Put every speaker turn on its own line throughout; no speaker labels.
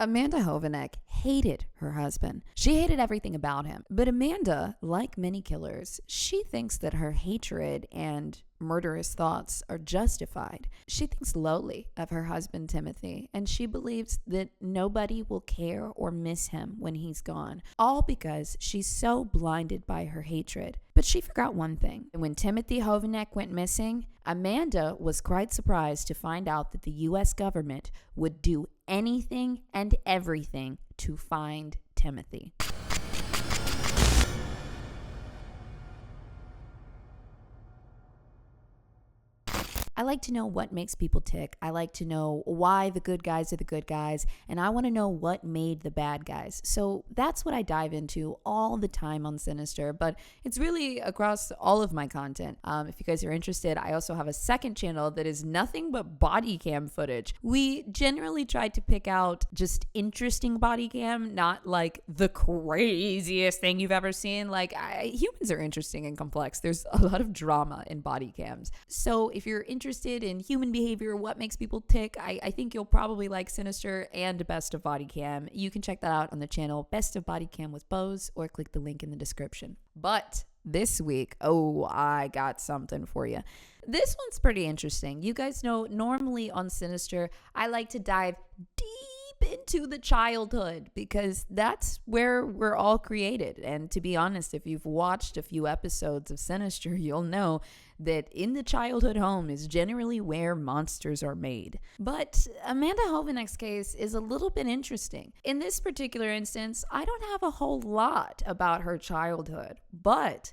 Amanda Hovanec hated her husband. She hated everything about him. But Amanda, like many killers, she thinks that her hatred and murderous thoughts are justified. She thinks lowly of her husband, Timothy, and she believes that nobody will care or miss him when he's gone, all because she's so blinded by her hatred. But she forgot one thing. When Timothy Hovanec went missing, Amanda was quite surprised to find out that the U.S. government would do anything and everything to find Timothy. I like to know what makes people tick. I like to know why the good guys are the good guys, and I want to know what made the bad guys. So that's what I dive into all the time on Sinister, but it's really across all of my content. If you guys are interested, I also have a second channel that is nothing but body cam footage. We generally try to pick out just interesting body cam, not like the craziest thing you've ever seen. Humans are interesting and complex. There's a lot of drama in body cams. So if you're interested in human behavior, what makes people tick, I think you'll probably like Sinister and Best of Body Cam. You can check that out on the channel Best of Body Cam with BOZE, or click the link in the description. But this week, I got something for you. This one's pretty interesting. You guys know, normally on Sinister, I like to dive deep into the childhood because that's where we're all created. And to be honest, if you've watched a few episodes of Sinister, you'll know that in the childhood home is generally where monsters are made. But Amanda Hovanec's case is a little bit interesting. In this particular instance, I don't have a whole lot about her childhood, but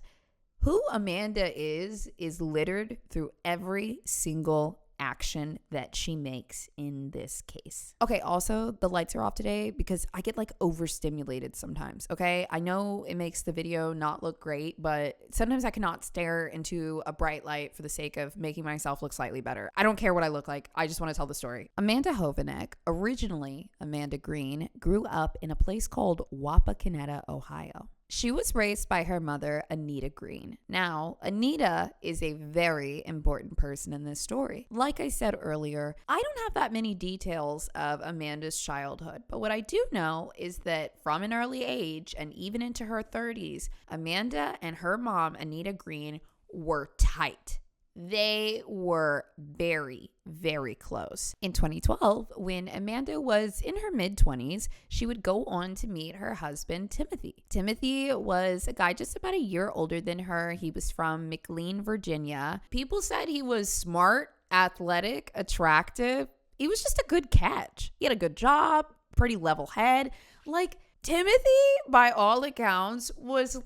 who Amanda is littered through every single action that she makes in this case. Okay, also the lights are off today because I get overstimulated sometimes. Okay, I know it makes the video not look great, but sometimes I cannot stare into a bright light for the sake of making myself look slightly better. I don't care what I look like. I just want to tell the story. Amanda Hovanec, originally Amanda Green, grew up in a place called Wapakoneta, Ohio. She was raised by her mother, Anita Green. Now, Anita is a very important person in this story. Like I said earlier, I don't have that many details of Amanda's childhood, but what I do know is that from an early age and even into her 30s, Amanda and her mom, Anita Green, were tight. They were very, very close. In 2012, when Amanda was in her mid-20s, she would go on to meet her husband, Timothy. Timothy was a guy just about a year older than her. He was from McLean, Virginia. People said he was smart, athletic, attractive. He was just a good catch. He had a good job, pretty level head. Timothy, by all accounts, was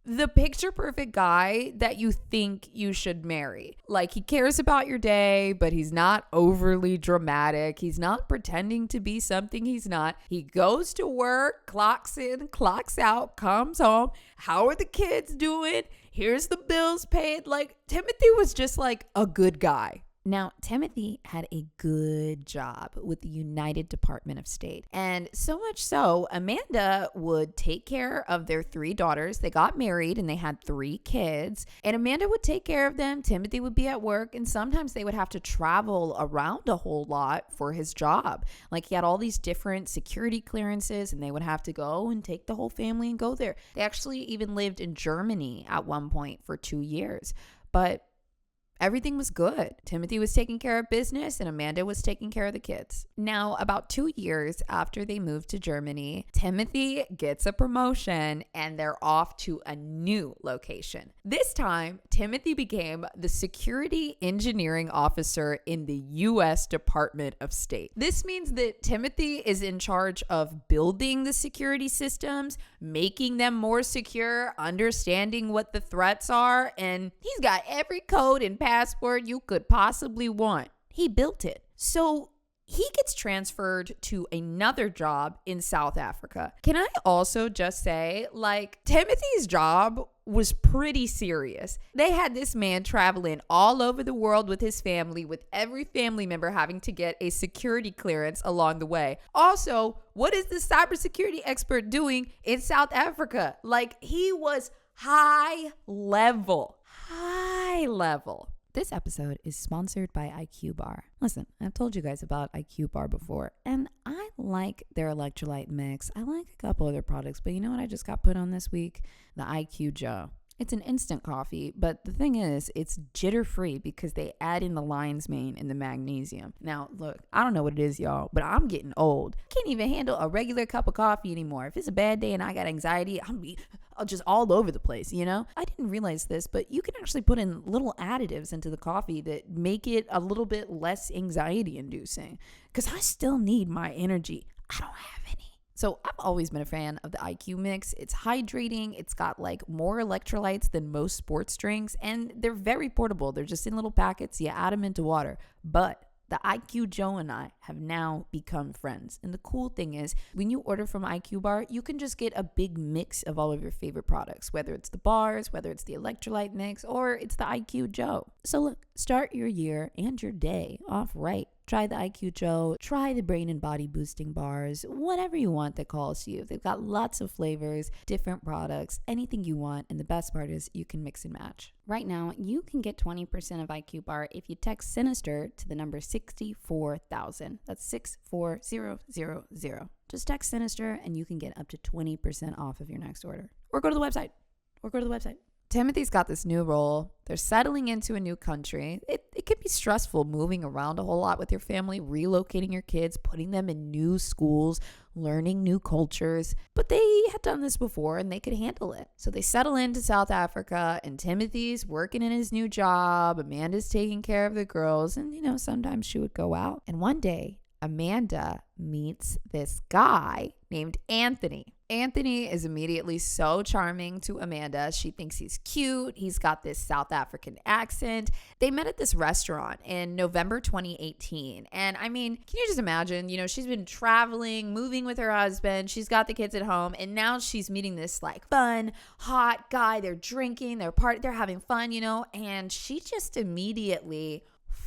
the picture perfect guy that you think you should marry. He cares about your day, but he's not overly dramatic. He's not pretending to be something he's not. He goes to work, clocks in, clocks out, comes home. How are the kids doing? Here's the bills paid. Timothy was just a good guy. Now, Timothy had a good job with the United Department of State. And so much so, Amanda would take care of their 3 daughters. They got married and they had 3 kids. And Amanda would take care of them. Timothy would be at work. And sometimes they would have to travel around a whole lot for his job. He had all these different security clearances and they would have to go and take the whole family and go there. They actually even lived in Germany at one point for 2 years. But everything was good. Timothy was taking care of business and Amanda was taking care of the kids. Now, about 2 years after they moved to Germany, Timothy gets a promotion and they're off to a new location. This time, Timothy became the security engineering officer in the U.S. Department of State. This means that Timothy is in charge of building the security systems, making them more secure, understanding what the threats are, and he's got every code and passport you could possibly want. He built it. So he gets transferred to another job in South Africa. Can I also just say, Timothy's job was pretty serious. They had this man traveling all over the world with his family, with every family member having to get a security clearance along the way. Also, what is the cybersecurity expert doing in South Africa? He was high level. This episode is sponsored by IQ Bar. Listen, I've told you guys about IQ Bar before, and I like their electrolyte mix. I like a couple other products, but you know what I just got put on this week? The IQ Joe. It's an instant coffee, but the thing is, it's jitter-free because they add in the lion's mane and the magnesium. Now, look, I don't know what it is, y'all, but I'm getting old. I can't even handle a regular cup of coffee anymore. If it's a bad day and I got anxiety, I'm just all over the place, you know? I didn't realize this, but you can actually put in little additives into the coffee that make it a little bit less anxiety-inducing because I still need my energy. I don't have any. So I've always been a fan of the IQ mix. It's hydrating. It's got like more electrolytes than most sports drinks, and they're very portable. They're just in little packets. You add them into water. But the IQ Joe and I have now become friends. And the cool thing is, when you order from IQ Bar, you can just get a big mix of all of your favorite products, whether it's the bars, whether it's the electrolyte mix, or it's the IQ Joe. So look, start your year and your day off right. Try the IQ Joe, try the brain and body boosting bars, whatever you want that calls to you. They've got lots of flavors, different products, anything you want. And the best part is you can mix and match. Right now, you can get 20% of IQ Bar if you text SINISTER to the number 64000. That's 64000. Just text SINISTER and you can get up to 20% off of your next order. Or go to the website. Timothy's got this new role. They're settling into a new country. It can be stressful moving around a whole lot with your family, relocating your kids, putting them in new schools, learning new cultures. But they had done this before and they could handle it. So they settle into South Africa and Timothy's working in his new job. Amanda's taking care of the girls. And, you know, sometimes she would go out. And one day, Amanda meets this guy named Anthony. Anthony is immediately so charming to Amanda. She thinks he's cute. He's got this South African accent. They met at this restaurant in November 2018. And I mean, can you just imagine, you know, she's been traveling, moving with her husband. She's got the kids at home. And now she's meeting this like fun, hot guy. They're drinking, they're having fun, you know, and she just immediately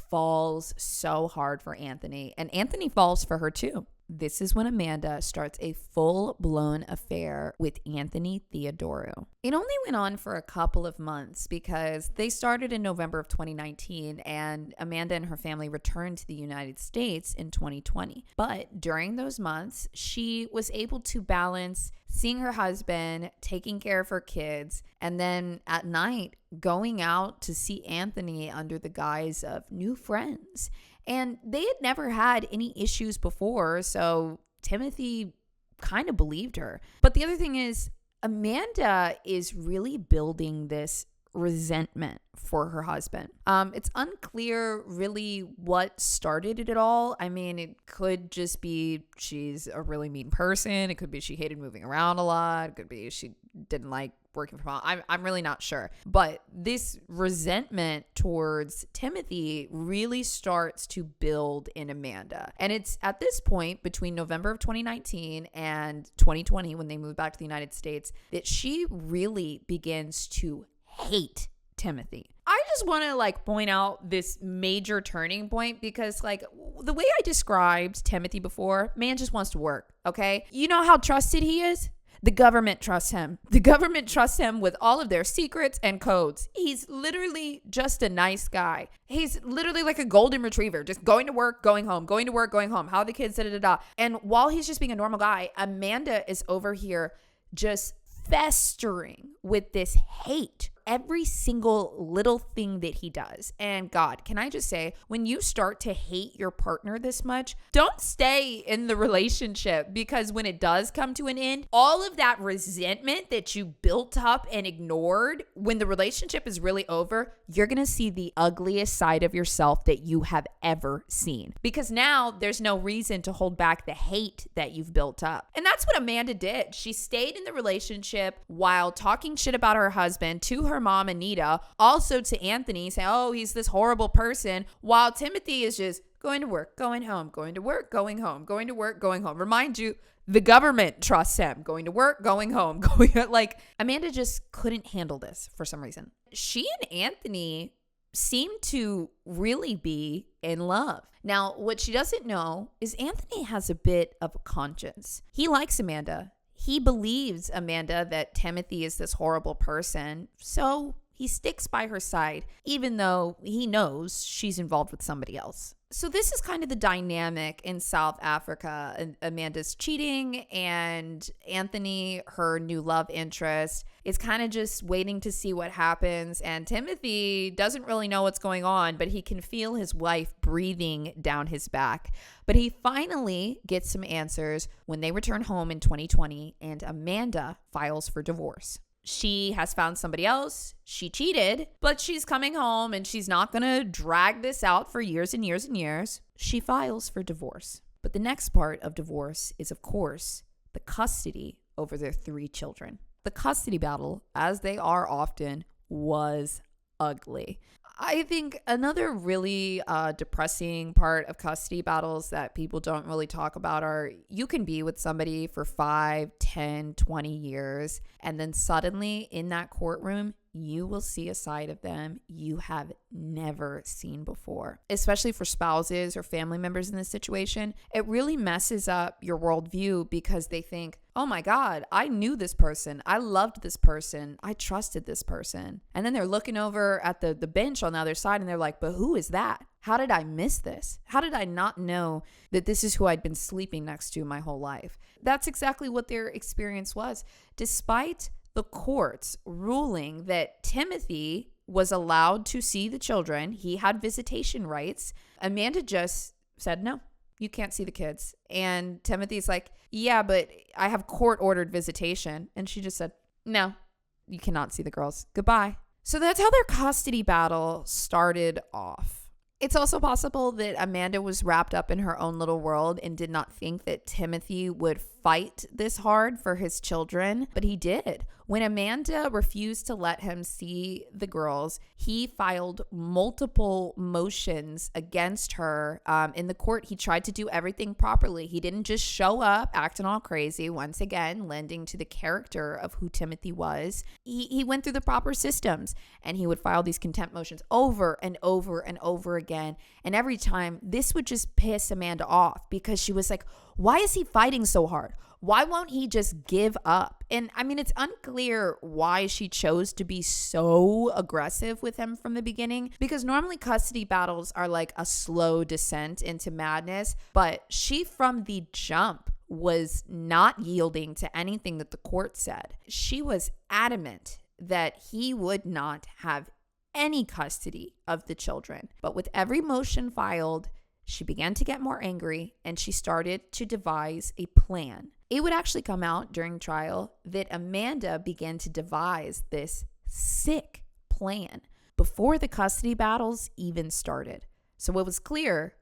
falls so hard for Anthony. And Anthony falls for her too. This is when Amanda starts a full-blown affair with Anthony Theodoro. It only went on for a couple of months because they started in November of 2019 and Amanda and her family returned to the United States in 2020. But during those months, she was able to balance seeing her husband, taking care of her kids, and then at night going out to see Anthony under the guise of new friends. And they had never had any issues before, so Timothy kind of believed her. But the other thing is, Amanda is really building this resentment for her husband. It's unclear really what started it all. I mean, it could just be she's a really mean person. It could be she hated moving around a lot. It could be she didn't like working from home. I'm really not sure. But this resentment towards Timothy really starts to build in Amanda. And it's at this point between November of 2019 and 2020, when they moved back to the United States, that she really begins to hate Timothy. I just want to like point out this major turning point because like the way I described Timothy before, man just wants to work, okay? You know how trusted he is? The government trusts him. The government trusts him with all of their secrets and codes. He's literally just a nice guy. He's literally like a golden retriever, just going to work, going home, going to work, going home. How are the kids, da-da-da-da. And while he's just being a normal guy, Amanda is over here just festering with this hate every single little thing that he does. And God, can I just say, when you start to hate your partner this much, don't stay in the relationship, because when it does come to an end, all of that resentment that you built up and ignored, when the relationship is really over, you're going to see the ugliest side of yourself that you have ever seen, because now there's no reason to hold back the hate that you've built up. And that's what Amanda did. She stayed in the relationship while talking shit about her husband to her mom, Anita, also to Anthony, saying, oh, he's this horrible person, while Timothy is just going to work, going home, going to work, going home, going to work, going home. Remind you, the government trusts him. Going to work, going home, going like Amanda just couldn't handle this for some reason. She and Anthony seem to really be in love. Now, what she doesn't know is Anthony has a bit of a conscience. He likes Amanda. He believes, Amanda, that Timothy is this horrible person. So he sticks by her side, even though he knows she's involved with somebody else. So this is kind of the dynamic in South Africa. Amanda's cheating, and Anthony, her new love interest, is kind of just waiting to see what happens. And Timothy doesn't really know what's going on, but he can feel his wife breathing down his back. But he finally gets some answers when they return home in 2020, and Amanda files for divorce. She has found somebody else. She cheated, but she's coming home and she's not going to drag this out for years and years and years. She files for divorce. But the next part of divorce is, of course, the custody over their 3 children. The custody battle, as they are often, was ugly. I think another really depressing part of custody battles that people don't really talk about are you can be with somebody for 5, 10, 20 years, and then suddenly in that courtroom, you will see a side of them you have never seen before. Especially for spouses or family members in this situation, it really messes up your worldview because they think, oh my God, I knew this person. I loved this person. I trusted this person. And then they're looking over at the bench on the other side and they're like, but who is that? How did I miss this? How did I not know that this is who I'd been sleeping next to my whole life? That's exactly what their experience was. Despite the courts ruling that Timothy was allowed to see the children, he had visitation rights, Amanda just said, no, you can't see the kids. And Timothy's like, yeah, but I have court-ordered visitation. And she just said, no, you cannot see the girls. Goodbye. So that's how their custody battle started off. It's also possible that Amanda was wrapped up in her own little world and did not think that Timothy would fight this hard for his children, but he did. When Amanda refused to let him see the girls, he filed multiple motions against her. In the court, he tried to do everything properly. He didn't just show up acting all crazy, once again, lending to the character of who Timothy was. He went through the proper systems, and he would file these contempt motions over and over and over again. And every time, this would just piss Amanda off because she was like, why is he fighting so hard? Why won't he just give up? And I mean, it's unclear why she chose to be so aggressive with him from the beginning, because normally custody battles are like a slow descent into madness, but she from the jump was not yielding to anything that the court said. She was adamant that he would not have any custody of the children. But with every motion filed, she began to get more angry and she started to devise a plan. It would actually come out during trial that Amanda began to devise this sick plan before the custody battles even started. So it was clear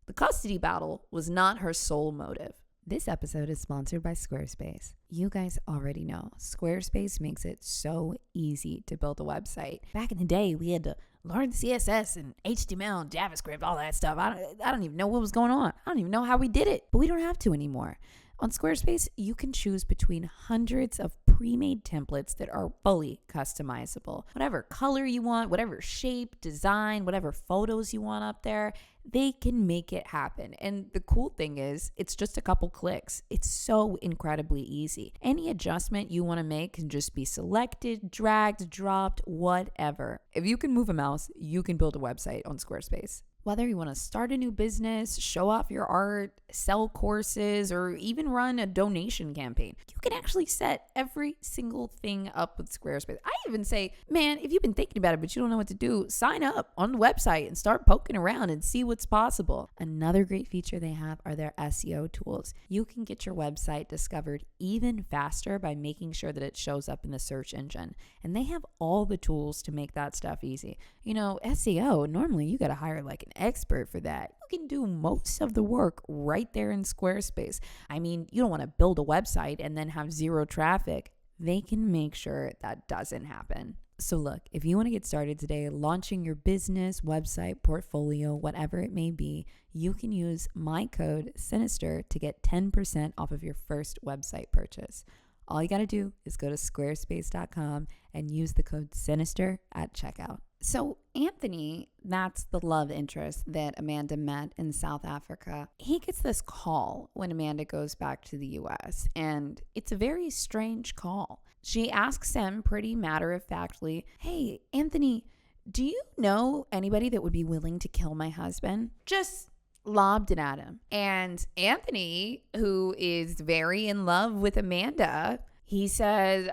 the custody battle was not her sole motive. This episode is sponsored by Squarespace. You guys already know Squarespace makes it so easy to build a website. Back in the day, we had to learn CSS and HTML and JavaScript, all that stuff. I don't even know what was going on. I don't even know how we did it, but we don't have to anymore. On Squarespace, you can choose between hundreds of pre-made templates that are fully customizable. Whatever color you want, whatever shape, design, whatever photos you want up there, they can make it happen. And the cool thing is, it's just a couple clicks. It's so incredibly easy. Any adjustment you want to make can just be selected, dragged, dropped, whatever. If you can move a mouse, you can build a website on Squarespace. Whether you want to start a new business, show off your art, sell courses, or even run a donation campaign, you can actually set every single thing up with Squarespace. I even say, man, if you've been thinking about it but you don't know what to do, sign up on the website and start poking around and see what's possible. Another great feature they have are their SEO tools. You can get your website discovered even faster by making sure that it shows up in the search engine. And they have all the tools to make that stuff easy. You know, SEO, normally you got to hire like an expert for that. You can do most of the work right there in Squarespace. I mean, you don't want to build a website and then have zero traffic. They can make sure that doesn't happen. So look, if you want to get started today launching your business, website, portfolio, whatever it may be, you can use my code SINISTER to get 10% off of your first website purchase. All you got to do is go to squarespace.com and use the code SINISTER at checkout. So Anthony, that's the love interest that Amanda met in South Africa. He gets this call when Amanda goes back to the US, and it's a very strange call. She asks him pretty matter-of-factly, hey, Anthony, do you know anybody that would be willing to kill my husband? Just lobbed it at him. And Anthony, who is very in love with Amanda, he said,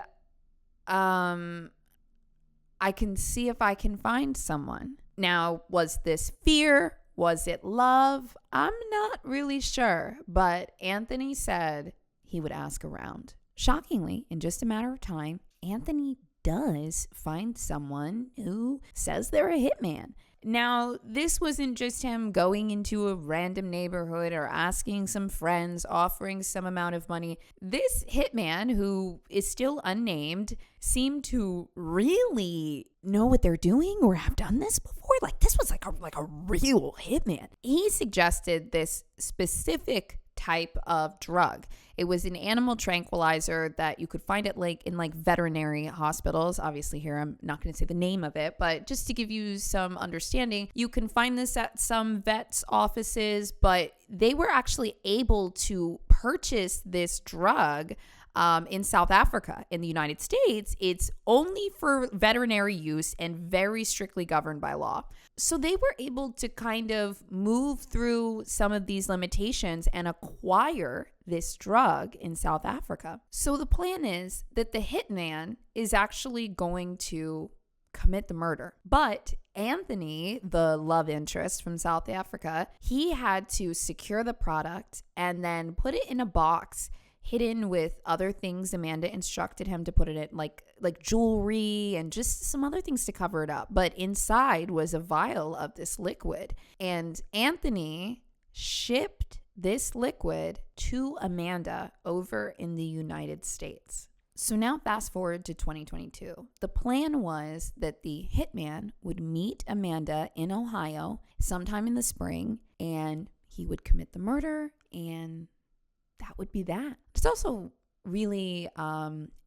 I can see if I can find someone. Now, was this fear? Was it love? I'm not really sure, but Anthony said he would ask around. Shockingly, in just a matter of time, Anthony does find someone who says they're a hitman. Now, this wasn't just him going into a random neighborhood or asking some friends, offering some amount of money. This hitman, who is still unnamed, seemed to really know what they're doing or have done this before. Like, this was like a real hitman. He suggested this specific type of drug. It was an animal tranquilizer that you could find it in veterinary hospitals. Obviously here I'm not going to say the name of it, but just to give you some understanding, you can find this at some vets offices, but they were actually able to purchase this drug in South Africa. In the United States, it's only for veterinary use and very strictly governed by law. So they were able to kind of move through some of these limitations and acquire this drug in South Africa. So the plan is that the hitman is actually going to commit the murder. But Anthony, the love interest from South Africa, he had to secure the product and then put it in a box hidden with other things Amanda instructed him to put it in, like jewelry and just some other things to cover it up. But inside was a vial of this liquid. And Anthony shipped this liquid to Amanda over in the United States. So now fast forward to 2022. The plan was that the hitman would meet Amanda in Ohio sometime in the spring, and he would commit the murder, and that would be that. It's also really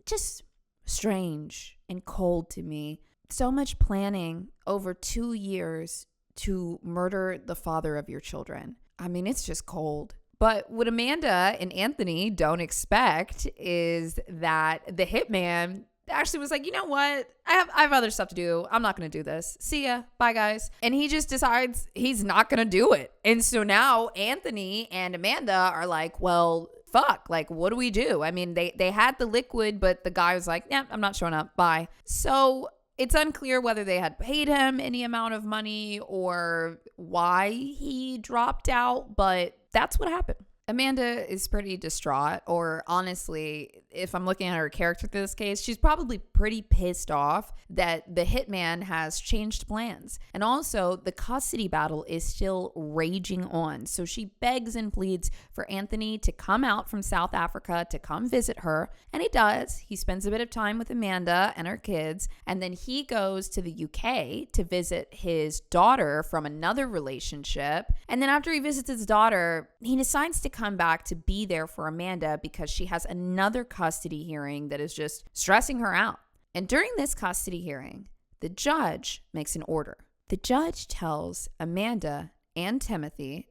just strange and cold to me. So much planning over 2 years to murder the father of your children. I mean, it's just cold. But what Amanda and Anthony don't expect is that the hitman actually was like, you know what? I have other stuff to do. I'm not going to do this. See ya. Bye, guys. And he just decides he's not going to do it. And so now Anthony and Amanda are like, well, fuck. Like, what do we do? I mean, they had the liquid, but the guy was like, yeah, I'm not showing up. Bye. So it's unclear whether they had paid him any amount of money or why he dropped out, but that's what happened. Amanda is pretty distraught, or honestly, if I'm looking at her character through this case, she's probably pretty pissed off that the hitman has changed plans. And also, the custody battle is still raging on. So she begs and pleads for Anthony to come out from South Africa to come visit her. And he does. He spends a bit of time with Amanda and her kids. And then he goes to the UK to visit his daughter from another relationship. And then after he visits his daughter, he decides to come back to be there for Amanda because she has another custody hearing that is just stressing her out. And during this custody hearing, the judge makes an order. The judge tells Amanda and Timothy,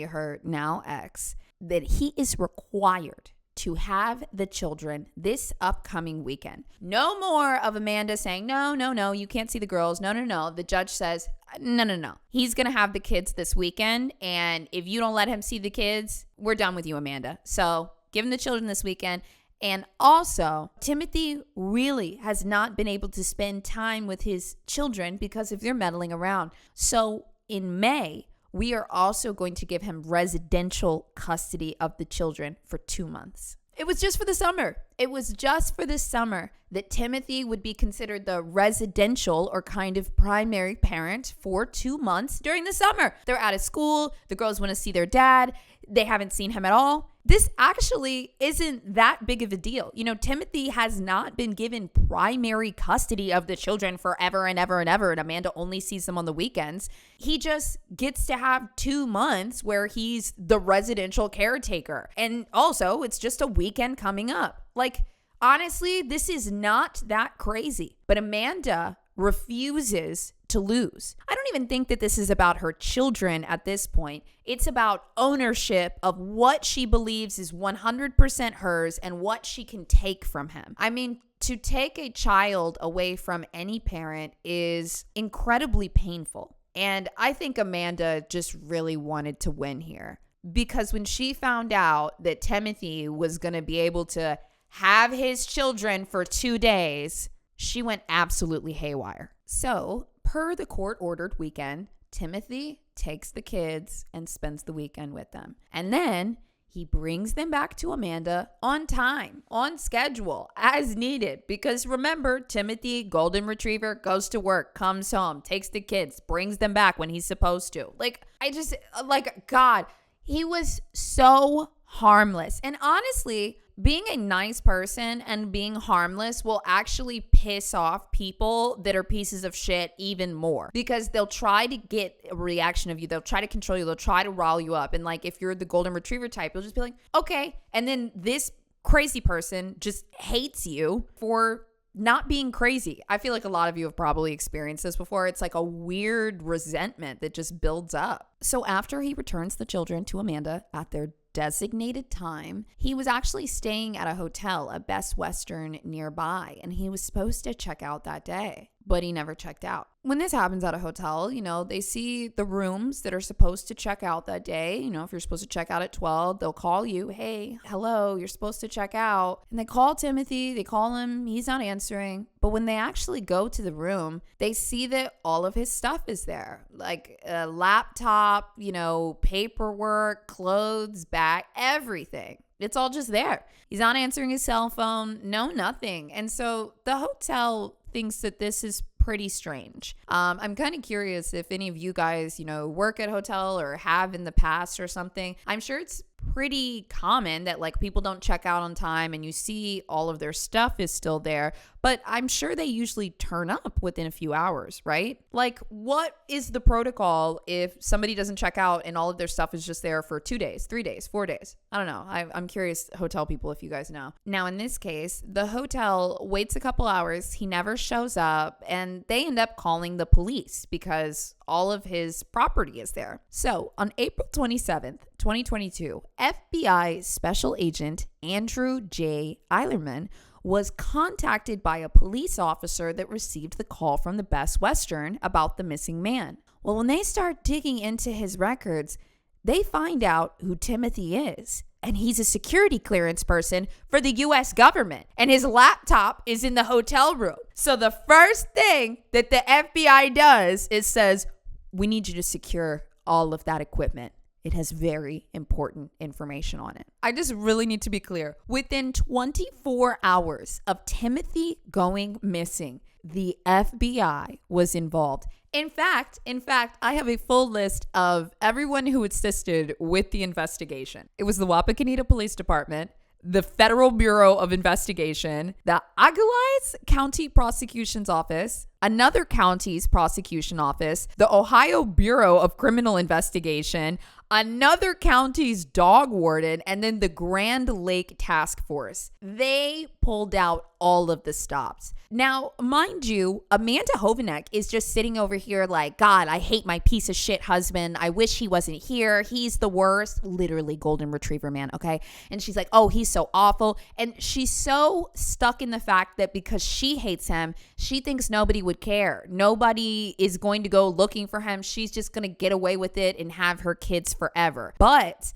her now ex, that he is required to have the children this upcoming weekend. No more of Amanda saying, no, you can't see the girls. No. The judge says, no. He's going to have the kids this weekend. And if you don't let him see the kids, we're done with you, Amanda. So give him the children this weekend. And also, Timothy really has not been able to spend time with his children because of their meddling around. So in May, we are also going to give him residential custody of the children for 2 months. It was just for the summer. It was just for the summer that Timothy would be considered the residential or kind of primary parent for 2 months during the summer. They're out of school. The girls want to see their dad. They haven't seen him at all. This actually isn't that big of a deal. You know, Timothy has not been given primary custody of the children forever and ever and ever, and Amanda only sees them on the weekends. He just gets to have 2 months where he's the residential caretaker. And also, it's just a weekend coming up. Like, honestly, this is not that crazy. But Amanda refuses to lose. I don't even think that this is about her children at this point. It's about ownership of what she believes is 100% hers and what she can take from him. I mean, to take a child away from any parent is incredibly painful. And I think Amanda just really wanted to win here, because when she found out that Timothy was going to be able to have his children for 2 days, she went absolutely haywire. So, per the court-ordered weekend, Timothy takes the kids and spends the weekend with them. And then he brings them back to Amanda on time, on schedule, as needed. Because remember, Timothy, golden retriever, goes to work, comes home, takes the kids, brings them back when he's supposed to. God, he was so harmless. And honestly, being a nice person and being harmless will actually piss off people that are pieces of shit even more, because they'll try to get a reaction of you. They'll try to control you. They'll try to rile you up. And like, if you're the golden retriever type, you'll just be like, okay. And then this crazy person just hates you for not being crazy. I feel like a lot of you have probably experienced this before. It's like a weird resentment that just builds up. So after he returns the children to Amanda at their designated time, he was actually staying at a hotel, a Best Western nearby, and he was supposed to check out that day, but he never checked out. When this happens at a hotel, they see the rooms that are supposed to check out that day. If you're supposed to check out at 12, they'll call you, hey, hello, you're supposed to check out. And they call Timothy, they call him, he's not answering. But when they actually go to the room, they see that all of his stuff is there, like a laptop, paperwork, clothes, bag, everything. It's all just there. He's not answering his cell phone, no, nothing. And so the hotel thinks that this is pretty strange. I'm kind of curious if any of you guys, work at a hotel or have in the past or something. I'm sure it's pretty common that like people don't check out on time and you see all of their stuff is still there, but I'm sure they usually turn up within a few hours, right? Like, what is the protocol if somebody doesn't check out and all of their stuff is just there for 2 days, 3 days, 4 days? I don't know. I'm curious, hotel people, if you guys know. Now, in this case, the hotel waits a couple hours. He never shows up, and they end up calling the police because all of his property is there. So on April 27th, 2022, FBI Special Agent Andrew J. Eilerman was contacted by a police officer that received the call from the Best Western about the missing man. Well, when they start digging into his records, they find out who Timothy is. And he's a security clearance person for the U.S. government. And his laptop is in the hotel room. So the first thing that the FBI does is says, we need you to secure all of that equipment. It has very important information on it. I just really need to be clear. Within 24 hours of Timothy going missing, the FBI was involved. In fact, I have a full list of everyone who assisted with the investigation. It was the Wapakoneta Police Department, the Federal Bureau of Investigation, the Agulhas County Prosecution's Office, another county's prosecution office, the Ohio Bureau of Criminal Investigation, another county's dog warden, and then the Grand Lake Task Force. They pulled out all of the stops. Now, mind you, Amanda Hovanec is just sitting over here like, God, I hate my piece of shit husband. I wish he wasn't here. He's the worst. Literally golden retriever man, okay? And she's like, oh, he's so awful. And she's so stuck in the fact that because she hates him, she thinks nobody would care. Nobody is going to go looking for him. She's just going to get away with it and have her kids forever. But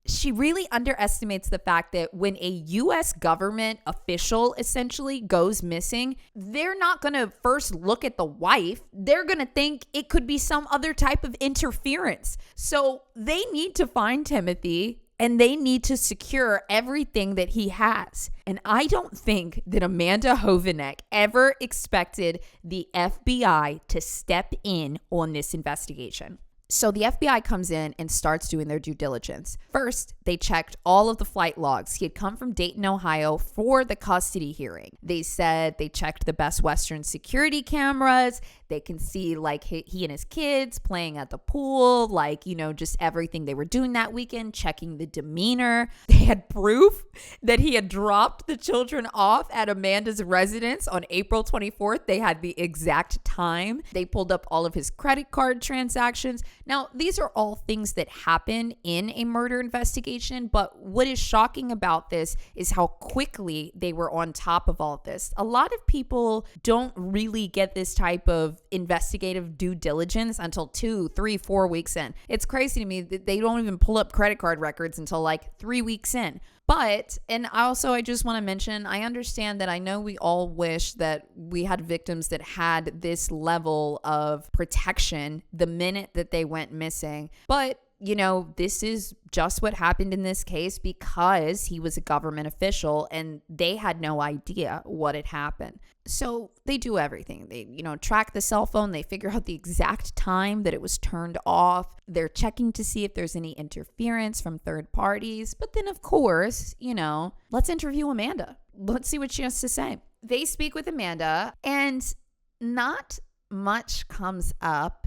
she really underestimates the fact that when a U.S. government official essentially goes missing, they're not going to first look at the wife. They're going to think it could be some other type of interference. So they need to find Timothy and they need to secure everything that he has. And I don't think that Amanda Hovanec ever expected the FBI to step in on this investigation. So the FBI comes in and starts doing their due diligence. First, they checked all of the flight logs. He had come from Dayton, Ohio for the custody hearing. They said they checked the Best Western security cameras. They can see like he and his kids playing at the pool, like, just everything they were doing that weekend, checking the demeanor. They had proof that he had dropped the children off at Amanda's residence on April 24th. They had the exact time. They pulled up all of his credit card transactions. Now, these are all things that happen in a murder investigation, but what is shocking about this is how quickly they were on top of all of this. A lot of people don't really get this type of investigative due diligence until 2, 3, 4 weeks in. It's crazy to me that they don't even pull up credit card records until like 3 weeks in. But, and also I just want to mention, I understand that I know we all wish that we had victims that had this level of protection the minute that they went missing. But, you know, this is just what happened in this case because he was a government official and they had no idea what had happened. So they do everything. They, track the cell phone. They figure out the exact time that it was turned off. They're checking to see if there's any interference from third parties. But then, of course, let's interview Amanda. Let's see what she has to say. They speak with Amanda and not much comes up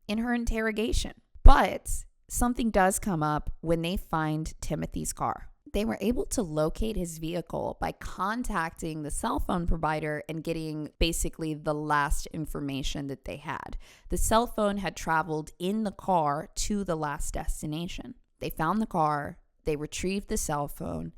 in her interrogation. But something does come up when they find Timothy's car. They were able to locate his vehicle by contacting the cell phone provider and getting basically the last information that they had. The cell phone had traveled in the car to the last destination. They found the car, they retrieved the cell phone,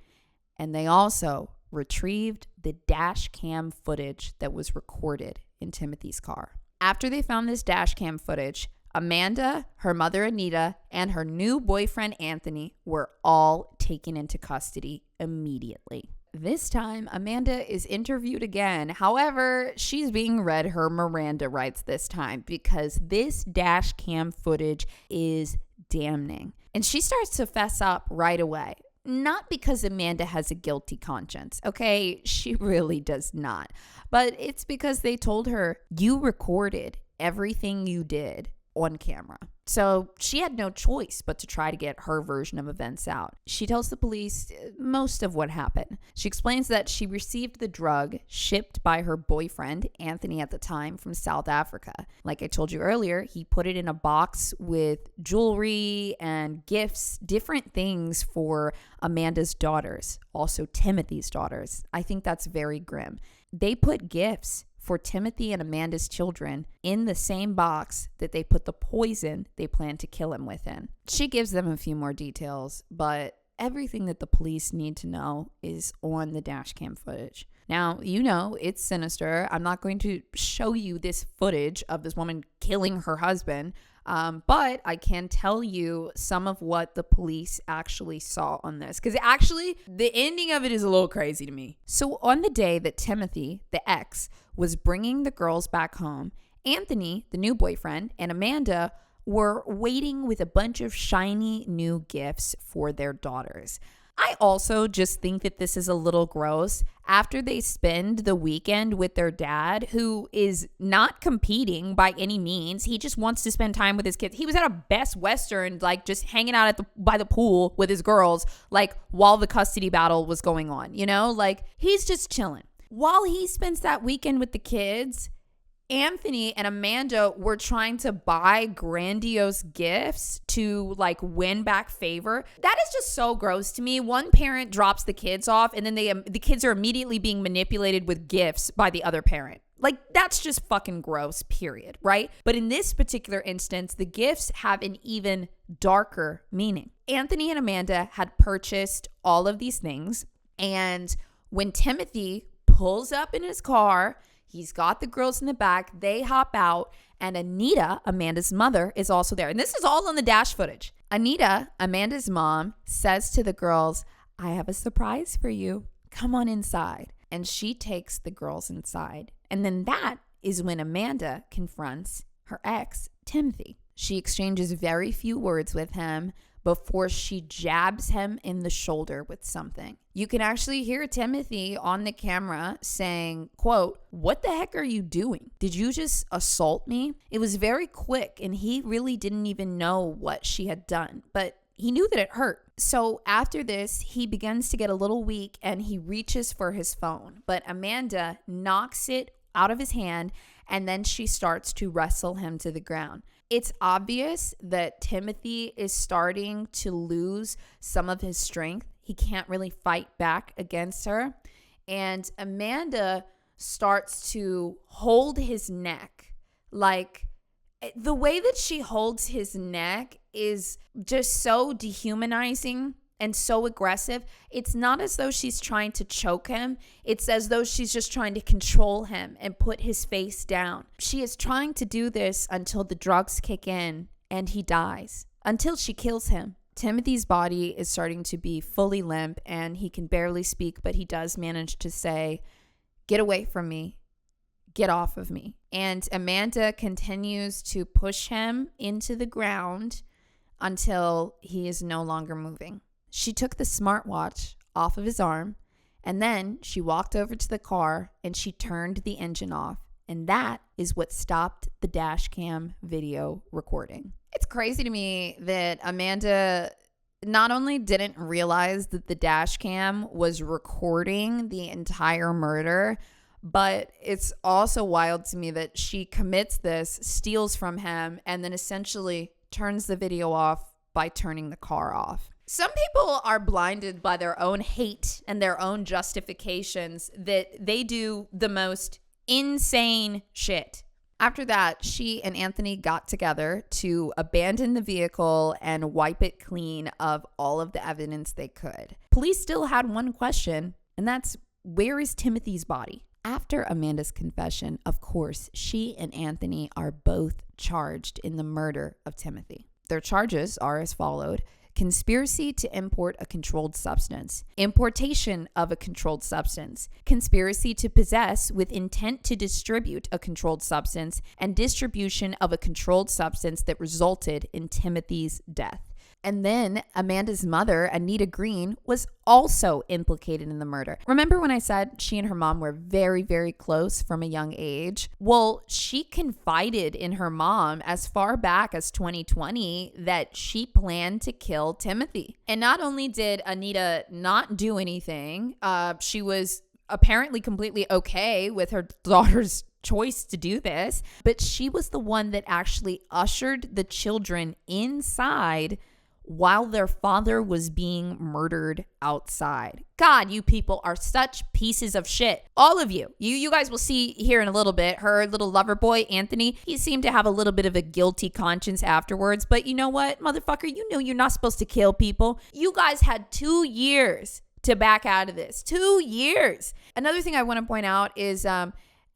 and they also retrieved the dash cam footage that was recorded in Timothy's car. After they found this dash cam footage, Amanda, her mother Anita, and her new boyfriend Anthony were all taken into custody immediately. This time, Amanda is interviewed again. However, she's being read her Miranda rights this time because this dash cam footage is damning. And she starts to fess up right away. Not because Amanda has a guilty conscience, okay? She really does not. But it's because they told her, you recorded everything you did on camera. So she had no choice but to try to get her version of events out. She tells the police most of what happened. She explains that she received the drug shipped by her boyfriend, Anthony at the time, from South Africa. Like I told you earlier, he put it in a box with jewelry and gifts, different things for Amanda's daughters, also Timothy's daughters. I think that's very grim. They put gifts for Timothy and Amanda's children in the same box that they put the poison they planned to kill him with in. She gives them a few more details, but everything that the police need to know is on the dash cam footage. Now, it's sinister. I'm not going to show you this footage of this woman killing her husband, but I can tell you some of what the police actually saw on this. Because actually, the ending of it is a little crazy to me. So on the day that Timothy, the ex, was bringing the girls back home, Anthony, the new boyfriend, and Amanda were waiting with a bunch of shiny new gifts for their daughters. I also just think that this is a little gross. After they spend the weekend with their dad, who is not competing by any means, he just wants to spend time with his kids. He was at a Best Western, like just hanging out by the pool with his girls, like while the custody battle was going on, like he's just chilling. While he spends that weekend with the kids, Anthony and Amanda were trying to buy grandiose gifts to like win back favor. That is just so gross to me. One parent drops the kids off and then the kids are immediately being manipulated with gifts by the other parent. Like, that's just fucking gross, period, right? But in this particular instance, the gifts have an even darker meaning. Anthony and Amanda had purchased all of these things, and when Timothy pulls up in his car, he's got the girls in the back, they hop out, and Anita, Amanda's mother, is also there. And this is all on the dash footage. Anita, Amanda's mom, says to the girls, I have a surprise for you. Come on inside. And she takes the girls inside. And then that is when Amanda confronts her ex, Timothy. She exchanges very few words with him before she jabs him in the shoulder with something. You can actually hear Timothy on the camera saying, quote, "What the heck are you doing? Did you just assault me?" It was very quick, and he really didn't even know what she had done, but he knew that it hurt. So after this, he begins to get a little weak and he reaches for his phone, but Amanda knocks it out of his hand, and then she starts to wrestle him to the ground. It's obvious that Timothy is starting to lose some of his strength. He can't really fight back against her. And Amanda starts to hold his neck like The way that she holds his neck is just so dehumanizing and so aggressive. It's not as though she's trying to choke him. It's as though she's just trying to control him and put his face down. She is trying to do this until the drugs kick in and he dies, until she kills him. Timothy's body is starting to be fully limp and he can barely speak, but he does manage to say, "Get away from me. Get off of me." And Amanda continues to push him into the ground until he is no longer moving. She took the smartwatch off of his arm, and then she walked over to the car and she turned the engine off. And that is what stopped the dash cam video recording. It's crazy to me that Amanda not only didn't realize that the dash cam was recording the entire murder, but it's also wild to me that she commits this, steals from him, and then essentially turns the video off by turning the car off. Some people are blinded by their own hate and their own justifications that they do the most insane shit. After that, she and Anthony got together to abandon the vehicle and wipe it clean of all of the evidence they could. Police still had one question, and that's, where is Timothy's body? After Amanda's confession, of course, she and Anthony are both charged in the murder of Timothy. Their charges are as followed: conspiracy to import a controlled substance, importation of a controlled substance, conspiracy to possess with intent to distribute a controlled substance, and distribution of a controlled substance that resulted in Timothy's death. And then Amanda's mother, Anita Green, was also implicated in the murder. Remember when I said she and her mom were very, very close from a young age? Well, she confided in her mom as far back as 2020 that she planned to kill Timothy. And not only did Anita not do anything, she was apparently completely okay with her daughter's choice to do this, but she was the one that actually ushered the children inside while their father was being murdered outside. God, you people are such pieces of shit. All of you. You guys will see here in a little bit, her little lover boy, Anthony, he seemed to have a little bit of a guilty conscience afterwards. But you know what, motherfucker, you know you're not supposed to kill people. You guys had 2 years to back out of this. 2 years. Another thing I want to point out is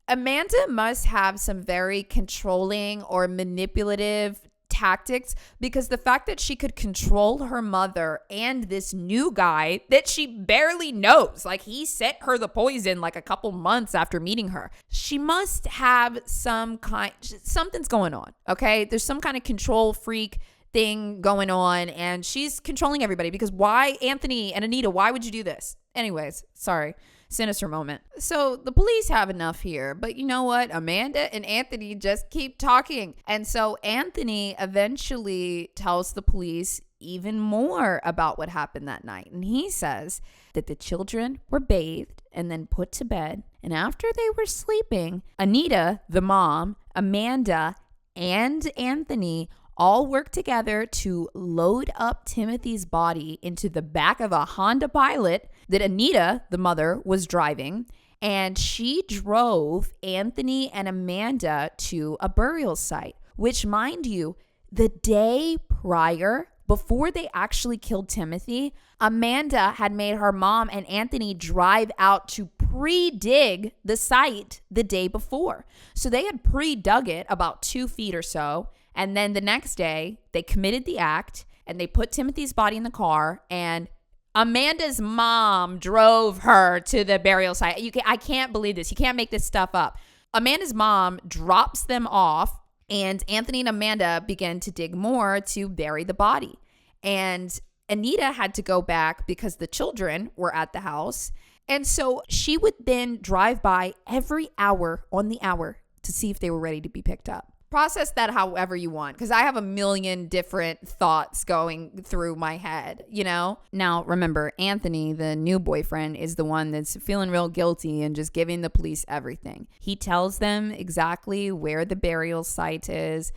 Amanda must have some very controlling or manipulative tactics, because the fact that she could control her mother and this new guy that she barely knows, like he sent her the poison like a couple months after meeting her, she must have something's going on. Okay, there's some kind of control freak thing going on, and she's controlling everybody. Because why, Anthony and Anita, why would you do this? Anyways, sorry. Sinister moment. So the police have enough here, but you know what? Amanda and Anthony just keep talking. And so Anthony eventually tells the police even more about what happened that night. And he says that the children were bathed and then put to bed. And after they were sleeping, Anita, the mom, Amanda, and Anthony all worked together to load up Timothy's body into the back of a Honda Pilot that Anita, the mother, was driving. And she drove Anthony and Amanda to a burial site, which, mind you, the day prior, before they actually killed Timothy, Amanda had made her mom and Anthony drive out to pre-dig the site the day before. So they had pre-dug it about 2 feet or so. And then the next day, they committed the act and they put Timothy's body in the car, and Amanda's mom drove her to the burial site. I can't believe this. You can't make this stuff up. Amanda's mom drops them off, and Anthony and Amanda begin to dig more to bury the body. And Anita had to go back because the children were at the house. And so she would then drive by every hour on the hour to see if they were ready to be picked up. Process that however you want, because I have a million different thoughts going through my head, you know? Now, remember, Anthony, the new boyfriend, is the one that's feeling real guilty and just giving the police everything. He tells them exactly where the burial site is.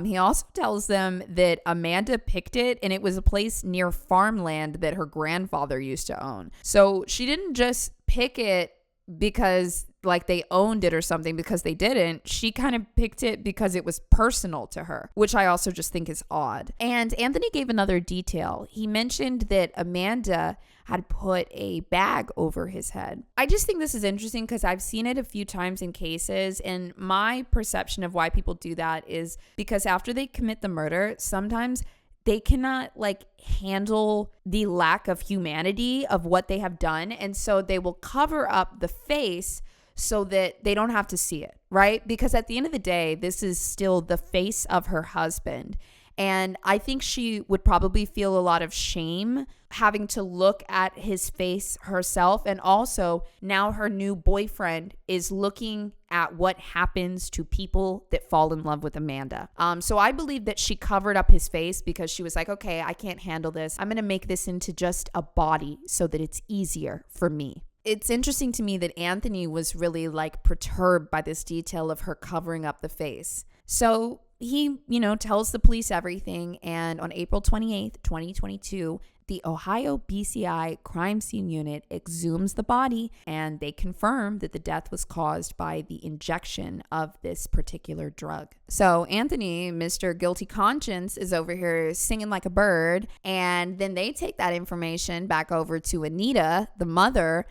He also tells them that Amanda picked it, and it was a place near farmland that her grandfather used to own. So she didn't just pick it because like they owned it or something, because they didn't. She kind of picked it because it was personal to her, which I also just think is odd. And Anthony gave another detail. He mentioned that Amanda had put a bag over his head. I just think this is interesting because I've seen it a few times in cases, and my perception of why people do that is because after they commit the murder, sometimes they cannot like handle the lack of humanity of what they have done, and so they will cover up the face so that they don't have to see it, right? Because at the end of the day, this is still the face of her husband. And I think she would probably feel a lot of shame having to look at his face herself. And also now her new boyfriend is looking at what happens to people that fall in love with Amanda. So I believe that she covered up his face because she was like, okay, I can't handle this. I'm going to make this into just a body so that it's easier for me. It's interesting to me that Anthony was really like perturbed by this detail of her covering up the face. So he, tells the police everything. And on April 28th, 2022, the Ohio BCI crime scene unit exhumes the body, and they confirm that the death was caused by the injection of this particular drug. So Anthony, Mr. Guilty Conscience, is over here singing like a bird. And then they take that information back over to Anita, the mother,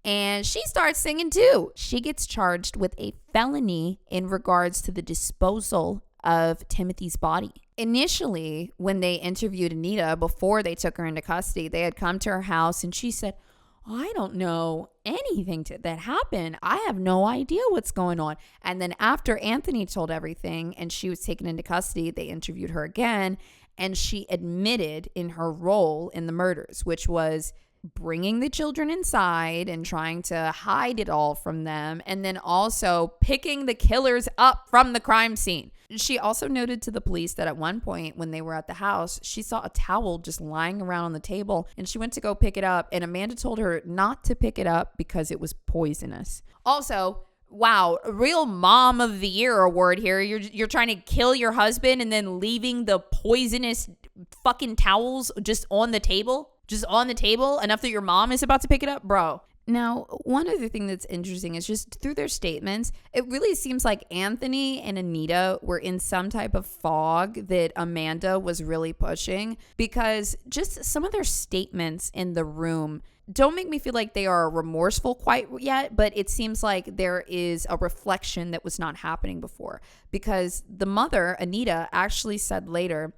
and she starts singing too. She gets charged with a felony in regards to the disposal of Timothy's body. Initially, when they interviewed Anita before they took her into custody, they had come to her house and she said, I don't know anything that happened. I have no idea what's going on. And then after Anthony told everything and she was taken into custody, they interviewed her again, and she admitted in her role in the murders, which was bringing the children inside and trying to hide it all from them, and then also picking the killers up from the crime scene. She also noted to the police that at one point when they were at the house, she saw a towel just lying around on the table, and she went to go pick it up, and Amanda told her not to pick it up because it was poisonous. Also, wow, a real mom of the year award here. You're trying to kill your husband and then leaving the poisonous fucking towels just on the table enough that your mom is about to pick it up, bro. Now, one other thing that's interesting is just through their statements, it really seems like Anthony and Anita were in some type of fog that Amanda was really pushing, because just some of their statements in the room don't make me feel like they are remorseful quite yet, but it seems like there is a reflection that was not happening before, because the mother, Anita, actually said later,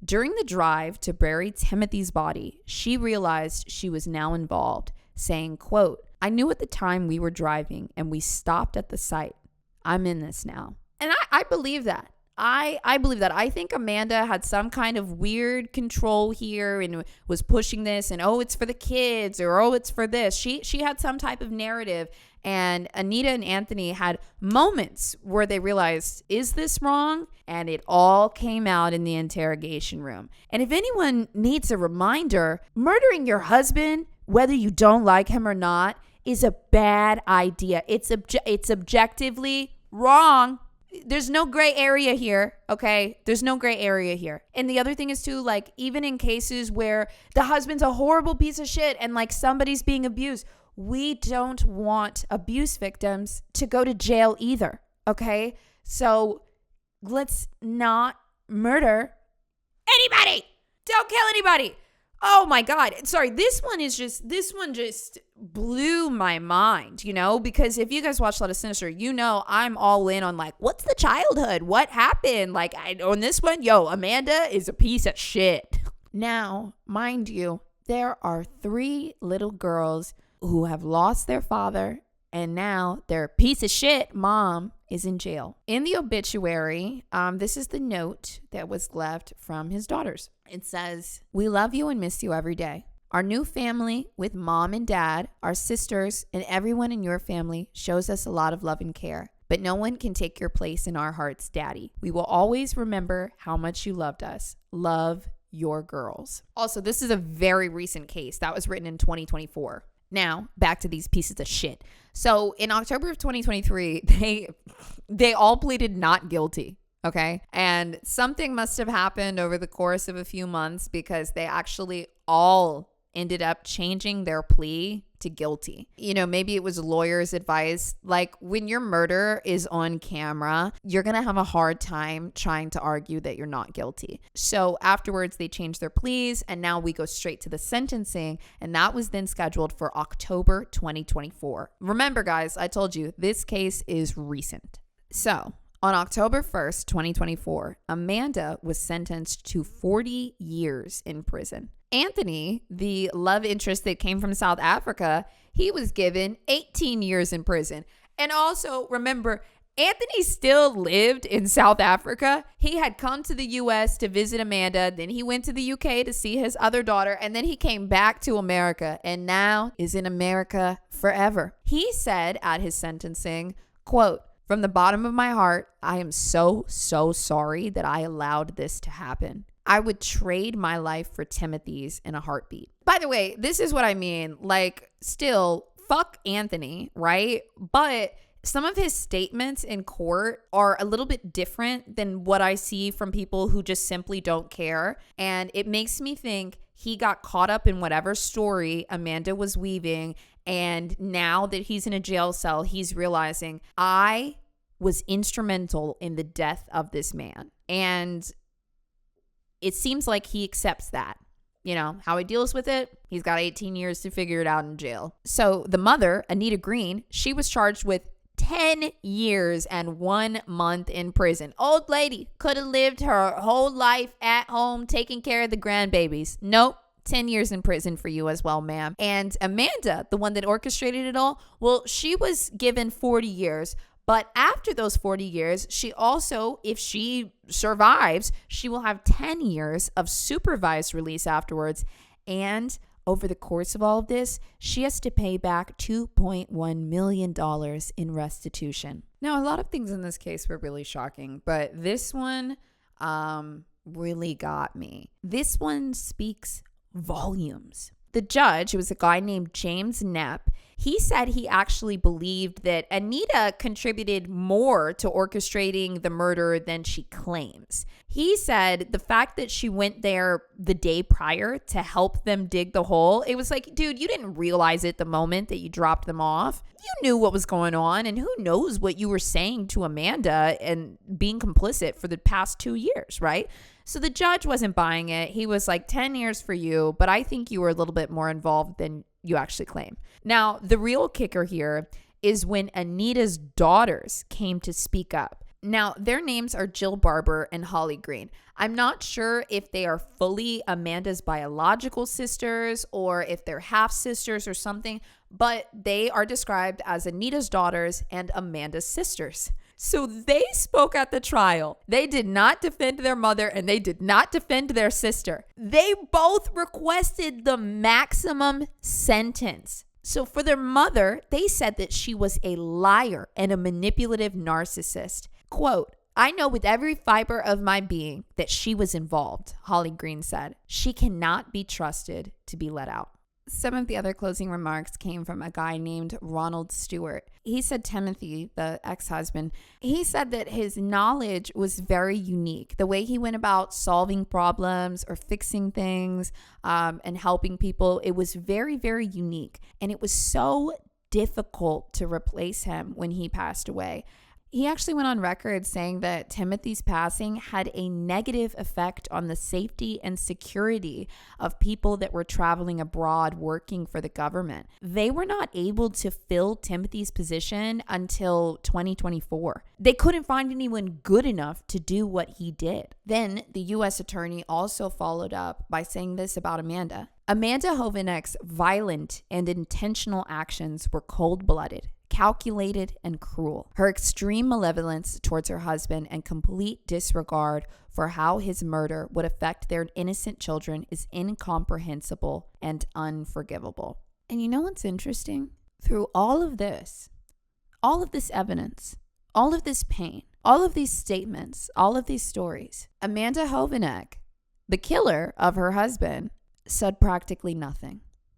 during the drive to bury Timothy's body, she realized she was now involved, saying, quote, I knew at the time we were driving and we stopped at the site. I'm in this now. And I believe that. I believe that. I think Amanda had some kind of weird control here and was pushing this and, oh, it's for the kids, or, oh, it's for this. She had some type of narrative. And Anita and Anthony had moments where they realized, is this wrong? And it all came out in the interrogation room. And if anyone needs a reminder, murdering your husband, whether you don't like him or not, is a bad idea. It's objectively wrong. There's no gray area here, okay? There's no gray area here. And the other thing is too, like, even in cases where the husband's a horrible piece of shit and like somebody's being abused, we don't want abuse victims to go to jail either, okay? So let's not murder anybody. Don't kill anybody. Oh my God. Sorry, this one just blew my mind, because if you guys watch a lot of Sinister, I'm all in on like, what's the childhood? What happened? Like, on this one, Amanda is a piece of shit. Now, mind you, there are 3 little girls who have lost their father, and now their piece of shit mom is in jail. In the obituary, this is the note that was left from his daughters. It says, we love you and miss you every day. Our new family with mom and dad, our sisters, and everyone in your family shows us a lot of love and care. But no one can take your place in our hearts, Daddy. We will always remember how much you loved us. Love, your girls. Also, this is a very recent case that was written in 2024. Now, back to these pieces of shit. So in October of 2023, they all pleaded not guilty, okay? And something must have happened over the course of a few months, because they actually all ended up changing their plea to guilty. You know, maybe it was lawyers' advice. Like, when your murder is on camera, you're going to have a hard time trying to argue that you're not guilty. So afterwards, they changed their pleas, and now we go straight to the sentencing, and that was then scheduled for October 2024. Remember, guys, I told you this case is recent. So on October 1st, 2024, Amanda was sentenced to 40 years in prison. Anthony, the love interest that came from South Africa, he was given 18 years in prison. And also, remember, Anthony still lived in South Africa. He had come to the US to visit Amanda. Then he went to the UK to see his other daughter. And then he came back to America and now is in America forever. He said at his sentencing, quote, "From the bottom of my heart, I am so sorry that I allowed this to happen. I would trade my life for Timothy's in a heartbeat." By the way, this is what I mean. Like, still, fuck Anthony, right? But some of his statements in court are a little bit different than what I see from people who just simply don't care. And it makes me think he got caught up in whatever story Amanda was weaving. And now that he's in a jail cell, he's realizing, I was instrumental in the death of this man. And it seems like he accepts that. You know, how he deals with it, he's got 18 years to figure it out in jail. So the mother, Anita Green, she was charged with 10 years and 1 month in prison. Old lady could have lived her whole life at home taking care of the grandbabies. Nope. 10 years in prison for you as well, ma'am. And Amanda, the one that orchestrated it all, well, she was given 40 years. But after those 40 years, she also, if she survives, she will have 10 years of supervised release afterwards. And over the course of all of this, she has to pay back $2.1 million in restitution. Now, a lot of things in this case were really shocking, but this one really got me. This one speaks volumes. The judge, who was a guy named James Knapp, he said he actually believed that Anita contributed more to orchestrating the murder than she claims. He said the fact that she went there the day prior to help them dig the hole, it was like, dude, you didn't realize it the moment that you dropped them off. You knew what was going on, and who knows what you were saying to Amanda and being complicit for the past 2 years, right? So the judge wasn't buying it. He was like, 10 years for you, but I think you were a little bit more involved than you actually claim. Now, the real kicker here is when Anita's daughters came to speak up. Now, their names are Jill Barber and Holly Green. I'm not sure if they are fully Amanda's biological sisters or if they're half sisters or something, but they are described as Anita's daughters and Amanda's sisters. So they spoke at the trial. They did not defend their mother and they did not defend their sister. They both requested the maximum sentence. So for their mother, they said that she was a liar and a manipulative narcissist. Quote, "I know with every fiber of my being that she was involved," Holly Green said. "She cannot be trusted to be let out." Some of the other closing remarks came from a guy named Ronald Stewart. He said Timothy, the ex-husband, he said that his knowledge was very unique. The way he went about solving problems or fixing things and helping people, it was very, very unique. And it was so difficult to replace him when he passed away. He actually went on record saying that Timothy's passing had a negative effect on the safety and security of people that were traveling abroad working for the government. They were not able to fill Timothy's position until 2024. They couldn't find anyone good enough to do what he did. Then the U.S. attorney also followed up by saying this about Amanda. Amanda Hovanec's violent and intentional actions were cold-blooded, calculated, and cruel. Her extreme malevolence towards her husband and complete disregard for how his murder would affect their innocent children is incomprehensible and unforgivable. And you know what's interesting? Through all of this evidence, all of this pain, all of these statements, all of these stories, Amanda Hovanec, the killer of her husband, said practically nothing.